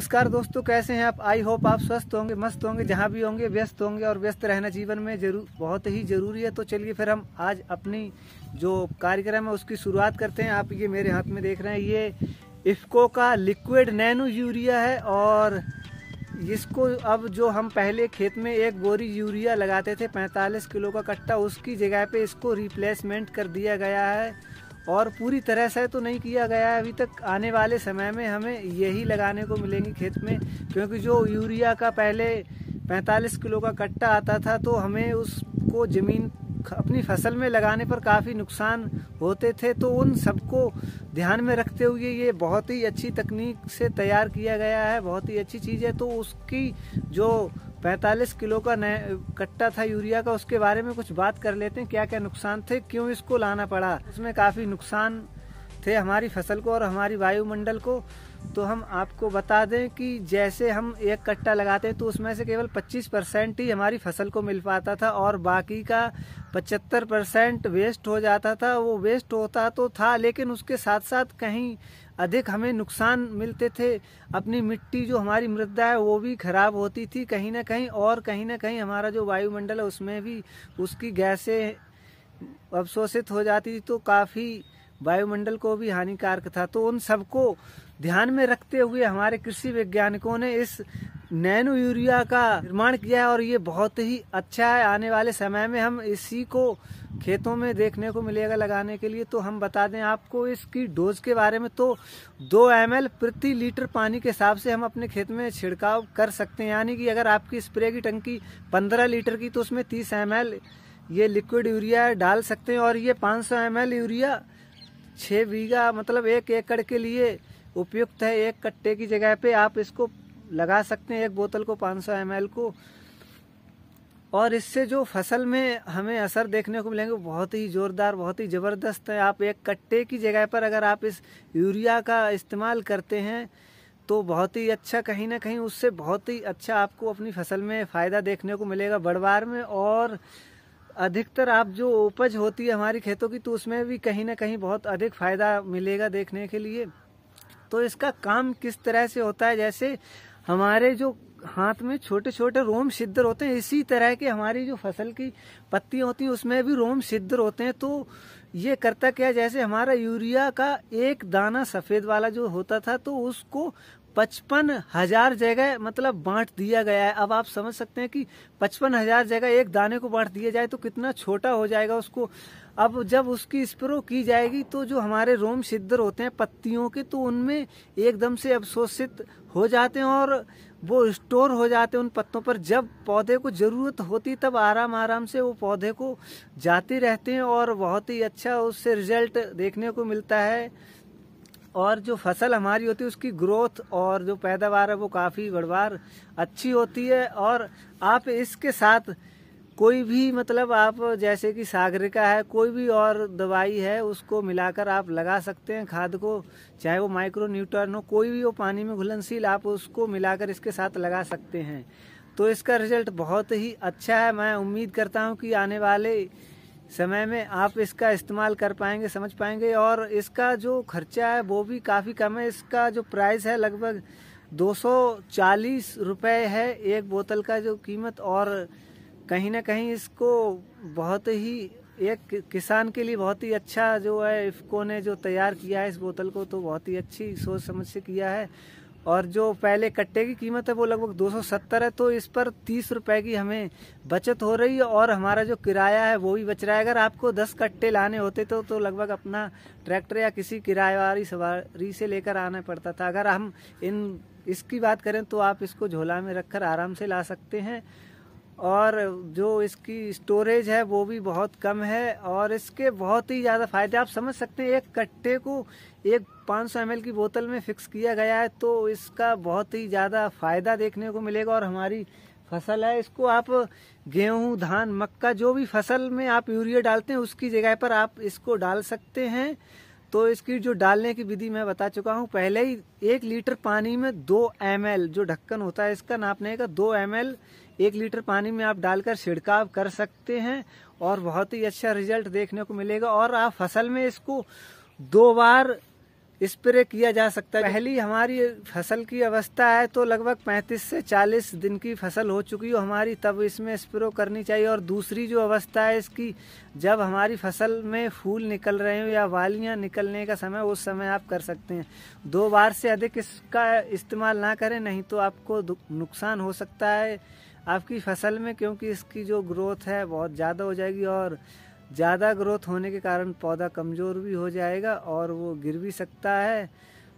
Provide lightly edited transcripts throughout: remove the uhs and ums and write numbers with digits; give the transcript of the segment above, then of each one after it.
नमस्कार दोस्तों, कैसे हैं आप। आई होप आप स्वस्थ होंगे, मस्त होंगे, जहां भी होंगे व्यस्त होंगे। और व्यस्त रहना जीवन में बहुत ही जरूरी है। तो चलिए फिर हम आज अपनी जो कार्यक्रम है उसकी शुरुआत करते हैं। आप ये मेरे हाथ में देख रहे हैं, ये इफ्को का लिक्विड नैनो यूरिया है। और इसको अब जो हम पहले खेत में एक बोरी यूरिया लगाते थे 45 किलो का कट्टा, उसकी जगह पे इसको रिप्लेसमेंट कर दिया गया है। और पूरी तरह से तो नहीं किया गया है अभी तक। आने वाले समय में हमें यही लगाने को मिलेंगी खेत में, क्योंकि जो यूरिया का पहले 45 किलो का कट्टा आता था तो हमें उसको जमीन अपनी फसल में लगाने पर काफ़ी नुकसान होते थे। तो उन सबको ध्यान में रखते हुए ये बहुत ही अच्छी तकनीक से तैयार किया गया है, बहुत ही अच्छी चीज़ है। तो उसकी जो 45 किलो का कट्टा था यूरिया का, उसके बारे में कुछ बात कर लेते हैं। क्या क्या नुकसान थे, क्यों इसको लाना पड़ा। उसमें काफ़ी नुकसान थे हमारी फसल को और हमारी वायुमंडल को। तो हम आपको बता दें कि जैसे हम एक कट्टा लगाते हैं तो उसमें से केवल 25% ही हमारी फसल को मिल पाता था और बाकी का 75% वेस्ट हो जाता था। वो वेस्ट होता तो था, लेकिन उसके साथ साथ कहीं अधिक हमें नुकसान मिलते थे। अपनी मिट्टी जो हमारी मृदा है वो भी खराब होती थी कहीं ना कहीं, और कहीं ना कहीं हमारा जो वायुमंडल है उसमें भी उसकी गैसें अवशोषित हो जाती थी। तो काफ़ी वायुमंडल को भी हानिकारक था। तो उन सबको ध्यान में रखते हुए हमारे कृषि वैज्ञानिकों ने इस नैनो यूरिया का निर्माण किया है। और ये बहुत ही अच्छा है। आने वाले समय में हम इसी को खेतों में देखने को मिलेगा लगाने के लिए। तो हम बता दें आपको इसकी डोज के बारे में, तो 2 ml प्रति लीटर पानी के हिसाब से हम अपने खेत में छिड़काव कर सकते हैं। यानी कि अगर आपकी स्प्रे की टंकी 15 लीटर की, तो उसमें 30 ml ये लिक्विड यूरिया डाल सकते हैं। और ये 500 ml यूरिया 6 बीघा मतलब 1 एकड़ के लिए उपयुक्त है। एक कट्टे की जगह पे आप इसको लगा सकते हैं, एक बोतल को 500 ml को। और इससे जो फसल में हमें असर देखने को मिलेंगे बहुत ही जोरदार, बहुत ही ज़बरदस्त है। आप एक कट्टे की जगह पर अगर आप इस यूरिया का इस्तेमाल करते हैं तो बहुत ही अच्छा, कहीं ना कहीं उससे बहुत ही अच्छा आपको अपनी फसल में फ़ायदा देखने को मिलेगा बढ़वार में। और अधिकतर आप जो उपज होती है हमारी खेतों की, तो उसमें भी कहीं ना कहीं बहुत अधिक फ़ायदा मिलेगा देखने के लिए। तो इसका काम किस तरह से होता है, जैसे हमारे जो हाथ में छोटे छोटे रोम छिद्र होते हैं, इसी तरह के हमारी जो फसल की पत्तियां होती हैं उसमें भी रोम छिद्र होते हैं। तो ये करता क्या, जैसे हमारा यूरिया का एक दाना सफ़ेद वाला जो होता था तो उसको 55,000 जगह मतलब बांट दिया गया है। अब आप समझ सकते हैं कि 55,000 जगह एक दाने को बांट दिया जाए तो कितना छोटा हो जाएगा उसको। अब जब उसकी स्प्रो की जाएगी तो जो हमारे रोम छिद्र होते हैं पत्तियों के, तो उनमें एकदम से अवशोषित हो जाते हैं और वो स्टोर हो जाते हैं उन पत्तों पर। जब पौधे को जरूरत होती तब आराम आराम से वो पौधे को जाते रहते हैं और बहुत ही अच्छा उससे रिजल्ट देखने को मिलता है। और जो फसल हमारी होती है उसकी ग्रोथ और जो पैदावार है वो काफ़ी बढ़वार अच्छी होती है। और आप इसके साथ कोई भी मतलब आप जैसे कि सागरिका है, कोई भी और दवाई है, उसको मिलाकर आप लगा सकते हैं खाद को, चाहे वो माइक्रो न्यूट्रॉन हो, कोई भी हो पानी में घुलनशील, आप उसको मिलाकर इसके साथ लगा सकते हैं। तो इसका रिजल्ट बहुत ही अच्छा है। मैं उम्मीद करता हूँ कि आने वाले समय में आप इसका इस्तेमाल कर पाएंगे, समझ पाएंगे। और इसका जो खर्चा है वो भी काफ़ी कम है। इसका जो प्राइस है लगभग 240 रुपये है एक बोतल का जो कीमत। और कहीं ना कहीं इसको बहुत ही एक किसान के लिए बहुत ही अच्छा जो है इफ्को ने जो तैयार किया है इस बोतल को, तो बहुत ही अच्छी सोच समझ से किया है। और जो पहले कट्टे की कीमत है वो लगभग 270 है, तो इस पर 30 रुपए की हमें बचत हो रही है। और हमारा जो किराया है वो भी बच रहा है। अगर आपको 10 कट्टे लाने होते तो लगभग अपना ट्रैक्टर या किसी किराएवारी सवारी से लेकर आना पड़ता था। अगर हम इसकी बात करें तो आप इसको झोला में रखकर आराम से ला सकते हैं। और जो इसकी स्टोरेज है वो भी बहुत कम है और इसके बहुत ही ज़्यादा फायदे आप समझ सकते हैं। एक कट्टे को एक 500 ml की बोतल में फिक्स किया गया है, तो इसका बहुत ही ज़्यादा फायदा देखने को मिलेगा। और हमारी फसल है, इसको आप गेहूं, धान, मक्का, जो भी फसल में आप यूरिया डालते हैं उसकी जगह पर आप इसको डाल सकते हैं। तो इसकी जो डालने की विधि मैं बता चुका हूँ पहले ही। 1 लीटर पानी में 2 ml जो ढक्कन होता है इसका नापने का, 2 ml 1 लीटर पानी में आप डालकर छिड़काव कर सकते हैं और बहुत ही अच्छा रिजल्ट देखने को मिलेगा। और आप फसल में इसको 2 बार स्प्रे किया जा सकता है। पहली हमारी फसल की अवस्था है तो लगभग 35 से 40 दिन की फसल हो चुकी हो हमारी, तब इसमें स्प्रे करनी चाहिए। और दूसरी जो अवस्था है इसकी, जब हमारी फसल में फूल निकल रहे हो या वालियां निकलने का समय, उस समय आप कर सकते हैं। 2 बार से अधिक इसका इस्तेमाल ना करें, नहीं तो आपको नुकसान हो सकता है आपकी फसल में, क्योंकि इसकी जो ग्रोथ है बहुत ज़्यादा हो जाएगी और ज़्यादा ग्रोथ होने के कारण पौधा कमज़ोर भी हो जाएगा और वो गिर भी सकता है।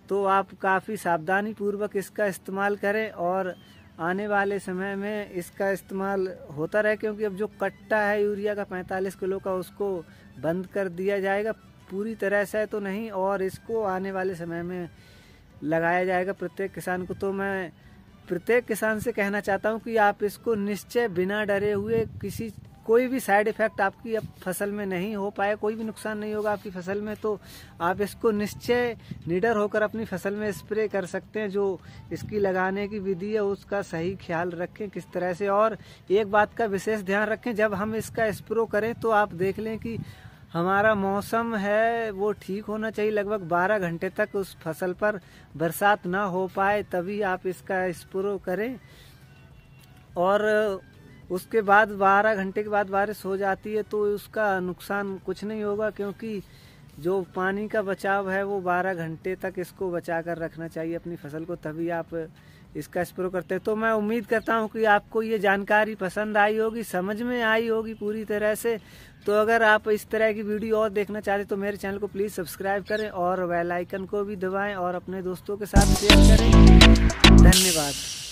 तो आप काफ़ी सावधानी पूर्वक इसका इस्तेमाल करें और आने वाले समय में इसका इस्तेमाल होता रहे, क्योंकि अब जो कट्टा है यूरिया का 45 किलो का, उसको बंद कर दिया जाएगा, पूरी तरह से तो नहीं, और इसको आने वाले समय में लगाया जाएगा प्रत्येक किसान को। तो मैं प्रत्येक किसान से कहना चाहता हूँ कि आप इसको निश्चय बिना डरे हुए, कोई भी साइड इफेक्ट आपकी अब फसल में नहीं हो पाए, कोई भी नुकसान नहीं होगा आपकी फसल में, तो आप इसको निश्चय निडर होकर अपनी फसल में स्प्रे कर सकते हैं। जो इसकी लगाने की विधि है उसका सही ख्याल रखें किस तरह से। और एक बात का विशेष ध्यान रखें, जब हम इसका स्प्रे करें तो आप देख लें कि हमारा मौसम है वो ठीक होना चाहिए, लगभग 12 घंटे तक उस फसल पर बरसात ना हो पाए, तभी आप इसका स्प्रे करें। और उसके बाद 12 घंटे के बाद बारिश हो जाती है तो उसका नुकसान कुछ नहीं होगा, क्योंकि जो पानी का बचाव है वो 12 घंटे तक इसको बचा कर रखना चाहिए अपनी फसल को, तभी आप इसका स्प्रे करते हैं। तो मैं उम्मीद करता हूँ कि आपको ये जानकारी पसंद आई होगी, समझ में आई होगी पूरी तरह से। तो अगर आप इस तरह की वीडियो और देखना चाहते तो मेरे चैनल को प्लीज़ सब्सक्राइब करें और बेल आइकन को भी दबाएं और अपने दोस्तों के साथ शेयर करें। धन्यवाद।